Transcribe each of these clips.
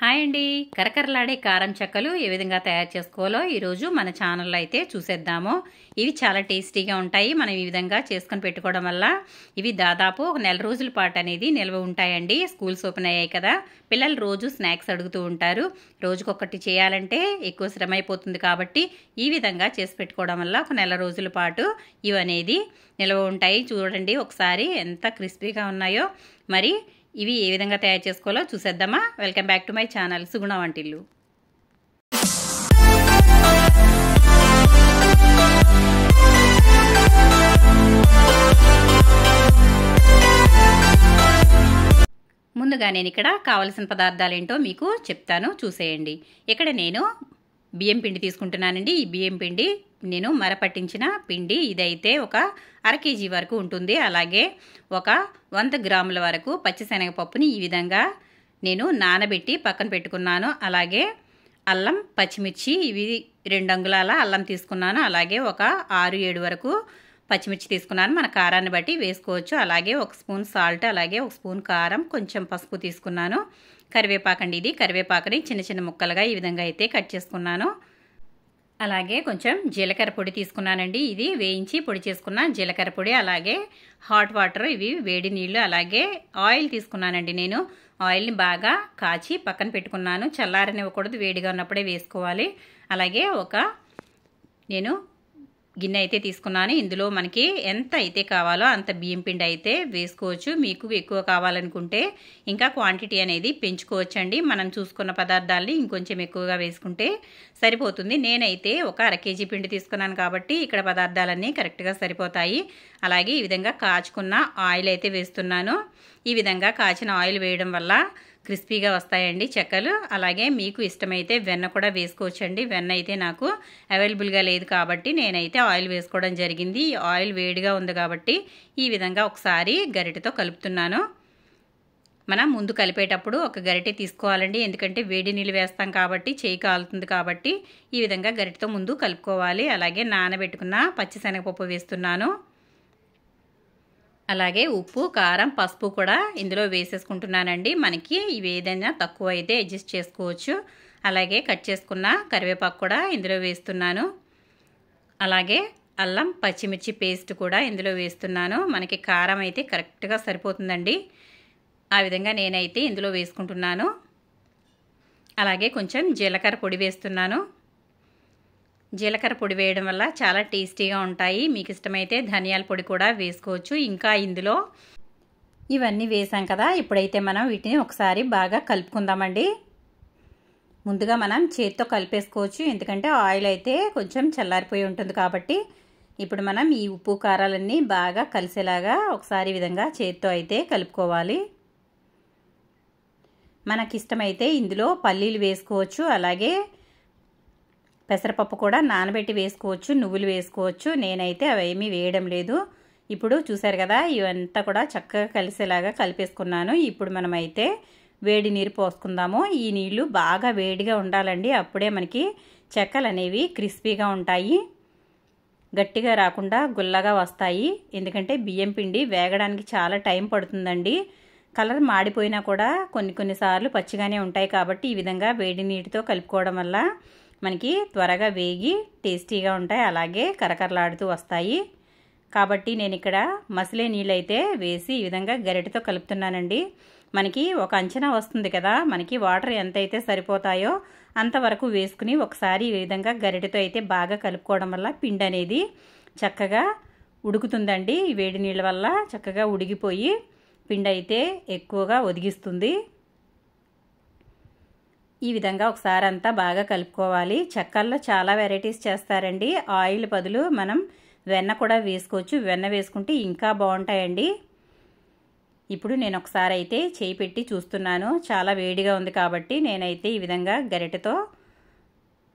Hi అండి. కరకరలాడే కారం చెక్కలు ఏ విధంగా తయారు చేసుకోవాలో ఈరోజు మన ఛానల్లో అయితే చూసేద్దాము. ఇవి చాలా టేస్టీగా ఉంటాయి. మనం ఈ విధంగా చేసుకొని పెట్టుకోవడం వల్ల ఇవి దాదాపు ఒక నెల రోజుల పాటు అనేది నిల్వ ఉంటాయండి. స్కూల్స్ ఓపెన్ అయ్యాయి కదా, పిల్లలు రోజు స్నాక్స్ అడుగుతూ ఉంటారు. రోజుకొకటి చేయాలంటే ఎక్కువ శ్రమ అయిపోతుంది కాబట్టి ఈ విధంగా చేసి పెట్టుకోవడం వల్ల ఒక నెల రోజుల పాటు ఇవి అనేది నిల్వ ఉంటాయి. చూడండి ఒకసారి ఎంత క్రిస్పీగా ఉన్నాయో. మరి ఇవి ఏ విధంగా తయారు చేసుకోవాలో చూసేద్దామా. Welcome back to my channel Suguna Vantillu. ముందుగా నేను ఇక్కడ కావలసిన పదార్థాలు ఏంటో మీకు చెప్తాను, చూసేయండి. ఇక్కడ నేను బియ్యం పిండి తీసుకుంటున్నానండి. ఈ బియ్యం పిండి నేను మరపట్టించిన పిండి, ఇదైతే ఒక అర కేజీ వరకు ఉంటుంది. అలాగే ఒక 100 గ్రాముల వరకు పచ్చిశనగపప్పుని ఈ విధంగా నేను నానబెట్టి పక్కన పెట్టుకున్నాను. అలాగే అల్లం, పచ్చిమిర్చి, ఇవి 2 అంగుళాల అల్లం తీసుకున్నాను. అలాగే ఒక 6-7 వరకు పచ్చిమిర్చి తీసుకున్నాను. మన కారాన్ని బట్టి వేసుకోవచ్చు. అలాగే 1 స్పూన్ సాల్ట్, అలాగే 1 స్పూన్ కారం, కొంచెం పసుపు తీసుకున్నాను. కరివేపాకండి, ఇది కరివేపాకుని చిన్న చిన్న ముక్కలుగా ఈ విధంగా అయితే కట్ చేసుకున్నాను. అలాగే కొంచెం జీలకర్ర పొడి తీసుకున్నానండి. ఇది వేయించి పొడి చేసుకున్న జీలకర్ర పొడి. అలాగే హాట్ వాటర్, ఇవి వేడి నీళ్ళు. అలాగే ఆయిల్ తీసుకున్నానండి. నేను ఆయిల్ని బాగా కాచి పక్కన పెట్టుకున్నాను. చల్లారనివ్వకూడదు, వేడిగా ఉన్నప్పుడే వేసుకోవాలి. అలాగే నేను గిన్నె అయితే తీసుకున్నాను. ఇందులో మనకి ఎంత అయితే కావాలో అంత బియ్యం పిండి అయితే వేసుకోవచ్చు. మీకు ఎక్కువ కావాలనుకుంటే ఇంకా క్వాంటిటీ అనేది పెంచుకోవచ్చండి. మనం చూసుకున్న పదార్థాలని ఇంకొంచెం ఎక్కువగా వేసుకుంటే సరిపోతుంది. నేనైతే ఒక అర కేజీ పిండి తీసుకున్నాను కాబట్టి ఇక్కడ పదార్థాలన్నీ కరెక్ట్గా సరిపోతాయి. అలాగే ఈ విధంగా కాచుకున్న ఆయిల్ అయితే వేస్తున్నాను. ఈ విధంగా కాచిన ఆయిల్ వేయడం వల్ల క్రిస్పీగా వస్తాయండి చెక్కలు. అలాగే మీకు ఇష్టమైతే వెన్న కూడా వేసుకోవచ్చండి. వెన్న అయితే నాకు అవైలబుల్గా లేదు కాబట్టి నేనైతే ఆయిల్ వేసుకోవడం జరిగింది. ఆయిల్ వేడిగా ఉంది కాబట్టి ఈ విధంగా ఒకసారి గరిటెతో కలుపుతున్నాను. మనం ముందు కలిపేటప్పుడు ఒక గరిటె తీసుకోవాలండి, ఎందుకంటే వేడి నీళ్ళు వేస్తాం కాబట్టి చేయి కాలుతుంది కాబట్టి ఈ విధంగా గరిటెతో ముందు కలుపుకోవాలి. అలాగే నానబెట్టుకున్న పచ్చిశనగపప్పు వేస్తున్నాను. అలాగే ఉప్పు, కారం, పసుపు కూడా ఇందులో వేసేసుకుంటున్నానండి. మనకి ఇవి ఏదైనా తక్కువ అయితే అడ్జస్ట్ చేసుకోవచ్చు. అలాగే కట్ చేసుకున్న కరివేపాకు కూడా ఇందులో వేస్తున్నాను. అలాగే అల్లం, పచ్చిమిర్చి పేస్ట్ కూడా ఇందులో వేస్తున్నాను. మనకి కారం అయితే కరెక్ట్గా సరిపోతుందండి. ఆ విధంగా నేనైతే ఇందులో వేసుకుంటున్నాను. అలాగే కొంచెం జీలకర్ర పొడి వేస్తున్నాను. జీలకర్ర పొడి వేయడం వల్ల చాలా టేస్టీగా ఉంటాయి. మీకు ఇష్టమైతే ధనియాల పొడి కూడా వేసుకోవచ్చు. ఇంకా ఇందులో ఇవన్నీ వేసాం కదా, ఇప్పుడైతే మనం వీటిని ఒకసారి బాగా కలుపుకుందామండి. ముందుగా మనం చేతితో కలిపేసుకోవచ్చు, ఎందుకంటే ఆయిల్ అయితే కొంచెం చల్లారిపోయి ఉంటుంది కాబట్టి. ఇప్పుడు మనం ఈ ఉప్పు కారాలన్నీ బాగా కలిసేలాగా ఒకసారి ఈ విధంగా చేతితో అయితే కలుపుకోవాలి. మనకిష్టమైతే ఇందులో పల్లీలు వేసుకోవచ్చు. అలాగే పెసరపప్పు కూడా నానబెట్టి వేసుకోవచ్చు, నువ్వులు వేసుకోవచ్చు. నేనైతే అవేమీ వేయడం లేదు. ఇప్పుడు చూసారు కదా, ఇవంతా కూడా చక్కగా కలిసేలాగా కలిపేసుకున్నాను. ఇప్పుడు మనమైతే వేడి నీరు పోసుకుందాము. ఈ నీళ్లు బాగా వేడిగా ఉండాలండి, అప్పుడే మనకి చెక్కలు అనేవి క్రిస్పీగా ఉంటాయి, గట్టిగా రాకుండా గుల్లగా వస్తాయి. ఎందుకంటే బియ్యం పిండి వేగడానికి చాలా టైం పడుతుందండి. కలర్ మాడిపోయినా కూడా కొన్నిసార్లు పచ్చిగానే ఉంటాయి కాబట్టి ఈ విధంగా వేడి నీటితో కలుపుకోవడం వల్ల మనకి త్వరగా వేగి టేస్టీగా ఉంటాయి, అలాగే కరకరలాడుతూ వస్తాయి. కాబట్టి నేను ఇక్కడ మసిలే నీళ్ళైతే వేసి ఈ విధంగా గరిటెతో కలుపుతున్నానండి. మనకి ఒక అంచనా వస్తుంది కదా, మనకి వాటర్ ఎంతైతే సరిపోతాయో అంతవరకు వేసుకుని ఒకసారి ఈ విధంగా గరిటెతో అయితే బాగా కలుపుకోవడం వల్ల పిండి అనేది చక్కగా ఉడుకుతుందండి. ఈ వేడి నీళ్ళ వల్ల చక్కగా ఉడికిపోయి పిండి అయితే ఎక్కువగా ఒదిగిస్తుంది. ఈ విధంగా ఒకసారి అంతా బాగా కలుపుకోవాలి. చెక్కల్లో చాలా వెరైటీస్ చేస్తారండి. ఆయిల్ బదులు మనం వెన్న కూడా వేసుకోవచ్చు. వెన్న వేసుకుంటే ఇంకా బాగుంటాయండి. ఇప్పుడు నేను ఒకసారి అయితే చేయి పెట్టి చూస్తున్నాను. చాలా వేడిగా ఉంది కాబట్టి నేనైతే ఈ విధంగా గరిటెతో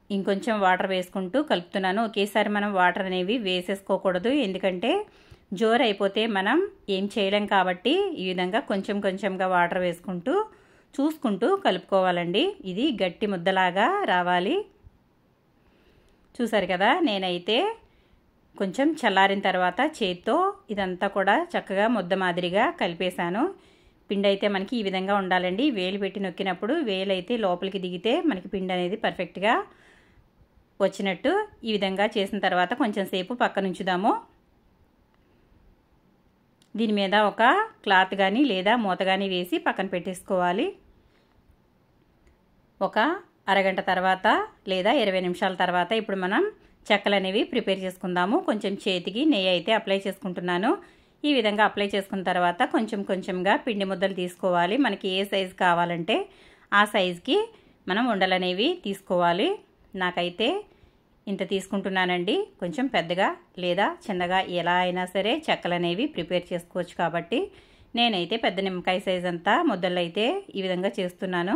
ఇంకొంచెం వాటర్ వేసుకుంటూ కలుపుతున్నాను. ఒకేసారి మనం వాటర్ అనేవి వేసేసుకోకూడదు, ఎందుకంటే జోరు అయిపోతే మనం ఏం చేయలేం కాబట్టి ఈ విధంగా కొంచెం కొంచెంగా వాటర్ వేసుకుంటూ చూసుకుంటూ కలుపుకోవాలండి. ఇది గట్టి ముద్దలాగా రావాలి. చూసారు కదా, నేనైతే కొంచెం చల్లారిన తర్వాత చేత్తో ఇదంతా కూడా చక్కగా ముద్ద మాదిరిగా కలిపేశాను. పిండి అయితే మనకి ఈ విధంగా ఉండాలండి. వేలు పెట్టి నొక్కినప్పుడు వేలు అయితే లోపలికి దిగితే మనకి పిండి అనేది పర్ఫెక్ట్గా వచ్చినట్టు. ఈ విధంగా చేసిన తర్వాత కొంచెం సేపు పక్కన ఉంచుదాము. దీని మీద ఒక క్లాత్ కానీ లేదా మూత కానీ వేసి పక్కన పెట్టేసుకోవాలి. ఒక అరగంట తర్వాత లేదా 20 నిమిషాల తర్వాత ఇప్పుడు మనం చెక్కలు అనేవి ప్రిపేర్ చేసుకుందాము. కొంచెం చేతికి నెయ్యి అయితే అప్లై చేసుకుంటున్నాను. ఈ విధంగా అప్లై చేసుకున్న తర్వాత కొంచెం కొంచెంగా పిండి ముద్దలు తీసుకోవాలి. మనకి ఏ సైజు కావాలంటే ఆ సైజుకి మనం ఉండలు అనేవి తీసుకోవాలి. నాకైతే ఇంత తీసుకుంటున్నానండి. కొంచెం పెద్దగా లేదా చిన్నగా ఎలా అయినా సరే చెక్కలు అనేవి ప్రిపేర్ చేసుకోవచ్చు కాబట్టి నేనైతే పెద్ద నిమ్మకాయ సైజ్ అంతా ముద్దలు అయితే ఈ విధంగా చేస్తున్నాను.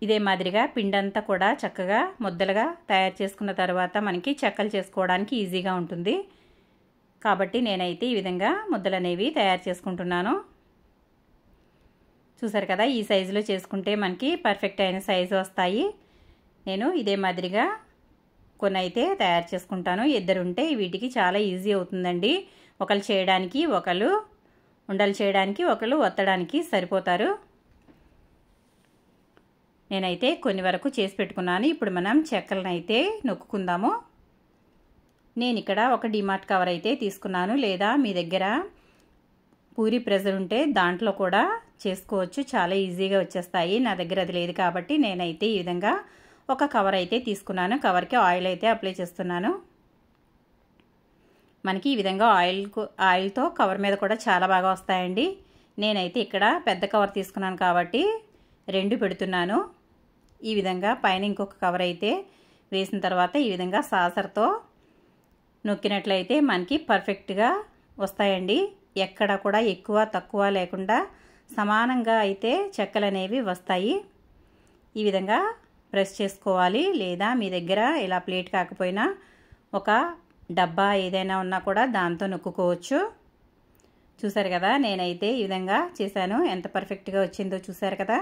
ఇదే మాదిరిగా పిండి అంతా కూడా చక్కగా ముద్దలుగా తయారు చేసుకున్న తర్వాత మనకి చెక్కలు చేసుకోవడానికి ఈజీగా ఉంటుంది కాబట్టి నేనైతే ఈ విధంగా ముద్దలు అనేవి తయారు చేసుకుంటున్నాను. చూసారు కదా, ఈ సైజులో చేసుకుంటే మనకి పర్ఫెక్ట్ అయిన సైజు వస్తాయి. నేను ఇదే మాదిరిగా కొన్ని అయితే తయారు చేసుకుంటాను. ఇద్దరు ఉంటే వీటికి చాలా ఈజీ అవుతుందండి. ఒకళ్ళు చేయడానికి ఒకళ్ళు ఉండలు చేయడానికి ఒకళ్ళు ఒత్తడానికి సరిపోతారు. నేనైతే కొన్ని వరకు చేసి పెట్టుకున్నాను. ఇప్పుడు మనం చెక్కలను అయితే నొక్కుకుందాము. నేను ఇక్కడ ఒక డిమార్ట్ కవర్ అయితే తీసుకున్నాను. లేదా మీ దగ్గర పూరి ప్రెజర్ ఉంటే దాంట్లో కూడా చేసుకోవచ్చు. చాలా ఈజీగా వచ్చేస్తాయి. నా దగ్గర అది లేదు కాబట్టి నేనైతే ఈ విధంగా ఒక కవర్ అయితే తీసుకున్నాను. కవర్కి ఆయిల్ అయితే అప్లై చేస్తున్నాను. మనకి ఈ విధంగా ఆయిల్తో కవర్ మీద కూడా చాలా బాగా వస్తాయండి. నేనైతే ఇక్కడ పెద్ద కవర్ తీసుకున్నాను కాబట్టి 2 పెడుతున్నాను. ఈ విధంగా పైన ఇంకొక కవర్ అయితే వేసిన తర్వాత ఈ విధంగా సాసర్తో నొక్కినట్లయితే మనకి పర్ఫెక్ట్గా వస్తాయండి. ఎక్కడ కూడా ఎక్కువ తక్కువ లేకుండా సమానంగా అయితే చెక్కలు అనేవి వస్తాయి. ఈ విధంగా ప్రెస్ చేసుకోవాలి. లేదా మీ దగ్గర ఇలా ప్లేట్ కాకపోయినా ఒక డబ్బా ఏదైనా ఉన్నా కూడా దాంతో నొక్కుకోవచ్చు. చూసారు కదా, నేనైతే ఈ విధంగా చేశాను. ఎంత పర్ఫెక్ట్గా వచ్చిందో చూసారు కదా.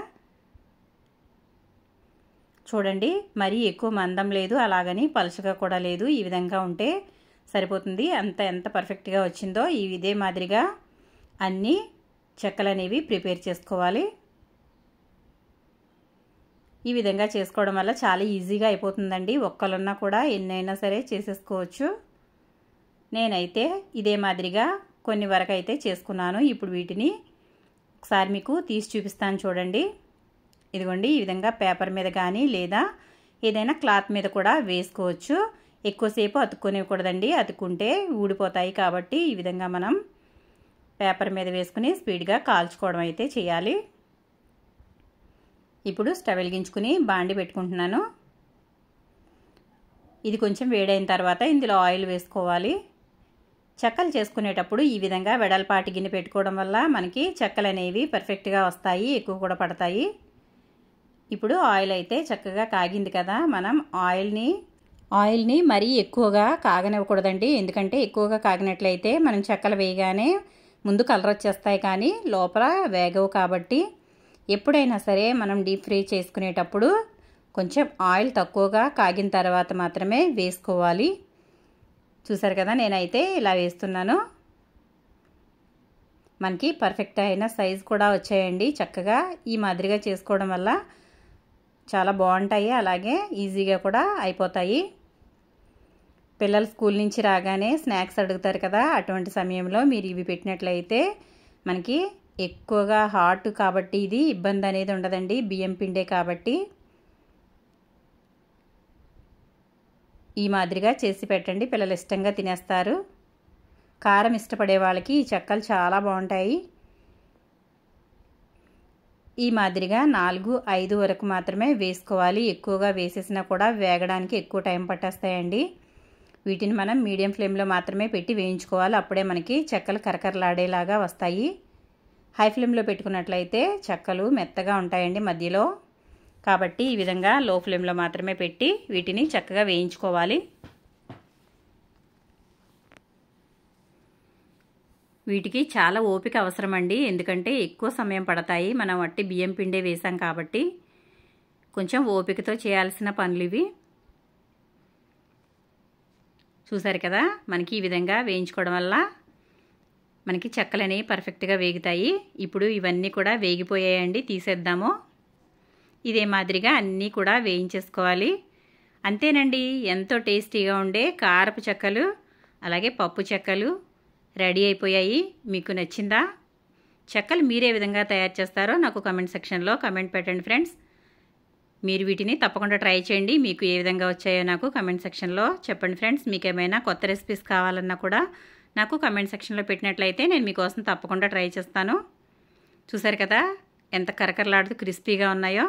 చూడండి, మరీ ఎక్కువ మందం లేదు, అలాగని పలుచగా కూడా లేదు. ఈ విధంగా ఉంటే సరిపోతుంది. ఎంత పర్ఫెక్ట్గా వచ్చిందో ఇదే మాదిరిగా అన్ని చెక్కలు అనేవి ప్రిపేర్ చేసుకోవాలి. ఈ విధంగా చేసుకోవడం వల్ల చాలా ఈజీగా అయిపోతుందండి. ఒక్కలున్నా కూడా ఎన్నైనా సరే చేసేసుకోవచ్చు. నేనైతే ఇదే మాదిరిగా కొన్ని వరకు అయితే చేసుకున్నాను. ఇప్పుడు వీటిని ఒకసారి మీకు తీసి చూపిస్తాను చూడండి. ఇదిగోండి, ఈ విధంగా పేపర్ మీద కానీ లేదా ఏదైనా క్లాత్ మీద కూడా వేసుకోవచ్చు. ఎక్కువసేపు అతుక్కొనివ్వకూడదండి. అతుక్కుంటే ఊడిపోతాయి కాబట్టి ఈ విధంగా మనం పేపర్ మీద వేసుకుని స్పీడ్గా కాల్చుకోవడం అయితే చేయాలి. ఇప్పుడు స్టవ్ వెలిగించుకుని బాండి పెట్టుకుంటున్నాను. ఇది కొంచెం వేడైన తర్వాత ఇందులో ఆయిల్ వేసుకోవాలి. చెక్కలు చేసుకునేటప్పుడు ఈ విధంగా వెడల్పాటి గిన్నె పెట్టుకోవడం వల్ల మనకి చెక్కలు అనేవి పర్ఫెక్ట్గా వస్తాయి, ఎక్కువ కూడా పడతాయి. ఇప్పుడు ఆయిల్ అయితే చక్కగా కాగింది కదా. మనం ఆయిల్ని మరీ ఎక్కువగా కాగనివ్వకూడదండి. ఎందుకంటే ఎక్కువగా కాగినట్లయితే మనం చెక్కలు వేయగానే ముందు కలర్ వచ్చేస్తాయి కానీ లోపల వేగవు. కాబట్టి ఎప్పుడైనా సరే మనం డీప్ ఫ్రై చేసుకునేటప్పుడు కొంచెం ఆయిల్ తక్కువగా కాగిన తర్వాత మాత్రమే వేసుకోవాలి. చూసారు కదా, నేనైతే ఇలా వేస్తున్నాను. మనకి పర్ఫెక్ట్ అయిన సైజు కూడా వచ్చాయండి. చక్కగా ఈ మాదిరిగా చేసుకోవడం వల్ల చాలా బాగుంటాయి, అలాగే ఈజీగా కూడా అయిపోతాయి. పిల్లలు స్కూల్ నుంచి రాగానే స్నాక్స్ అడుగుతారు కదా, అటువంటి సమయంలో మీరు ఇవి పెట్టినట్లయితే మనకి ఎక్కువగా హాట్ కాబట్టి ఇది ఇబ్బంది అనేది ఉండదండి. బియ్యం పిండే కాబట్టి ఈ మాదిరిగా చేసి పెట్టండి, పిల్లలు ఇష్టంగా తినేస్తారు. కారం ఇష్టపడే వాళ్ళకి ఈ చెక్కలు చాలా బాగుంటాయి. ఈ మాదిరిగా 4-5 వరకు మాత్రమే వేసుకోవాలి. ఎక్కువగా వేసేసినా కూడా వేగడానికి ఎక్కువ టైం పట్టేస్తాయండి. వీటిని మనం మీడియం ఫ్లేమ్లో మాత్రమే పెట్టి వేయించుకోవాలి. అప్పుడే మనకి చెక్కలు కరకరలాడేలాగా వస్తాయి. హై ఫ్లేమ్లో పెట్టుకున్నట్లయితే చెక్కలు మెత్తగా ఉంటాయండి మధ్యలో. కాబట్టి ఈ విధంగా లో ఫ్లేమ్లో మాత్రమే పెట్టి వీటిని చక్కగా వేయించుకోవాలి. వీటికి చాలా ఓపిక అవసరం అండి, ఎందుకంటే ఎక్కువ సమయం పడతాయి. మనం వట్టి బియ్యం పిండే వేసాం కాబట్టి కొంచెం ఓపికతో చేయాల్సిన పనులు ఇవి. చూసారు కదా, మనకి ఈ విధంగా వేయించుకోవడం వల్ల మనకి చెక్కలనేవి పర్ఫెక్ట్గా వేగుతాయి. ఇప్పుడు ఇవన్నీ కూడా వేగిపోయాయండి, తీసేద్దాము. ఇదే మాదిరిగా అన్నీ కూడా వేయించేసుకోవాలి. అంతేనండి, ఎంతో టేస్టీగా ఉండే కారపు చెక్కలు అలాగే పప్పు చెక్కలు రెడీ అయిపోయాయి. మీకు నచ్చిందా? చెక్కలు మీరే విధంగా తయారు చేస్తారో నాకు కామెంట్ సెక్షన్లో కామెంట్ పెట్టండి ఫ్రెండ్స్. మీరు వీటిని తప్పకుండా ట్రై చేయండి. మీకు ఏ విధంగా వచ్చాయో నాకు కామెంట్ సెక్షన్లో చెప్పండి ఫ్రెండ్స్. మీకు ఏమైనా కొత్త రెసిపీస్ కావాలన్నా కూడా నాకు కామెంట్ సెక్షన్లో పెట్టినట్లయితే నేను మీకోసం తప్పకుండా ట్రై చేస్తాను. చూసారు కదా ఎంత కరకరలాడుతూ క్రిస్పీగా ఉన్నాయో.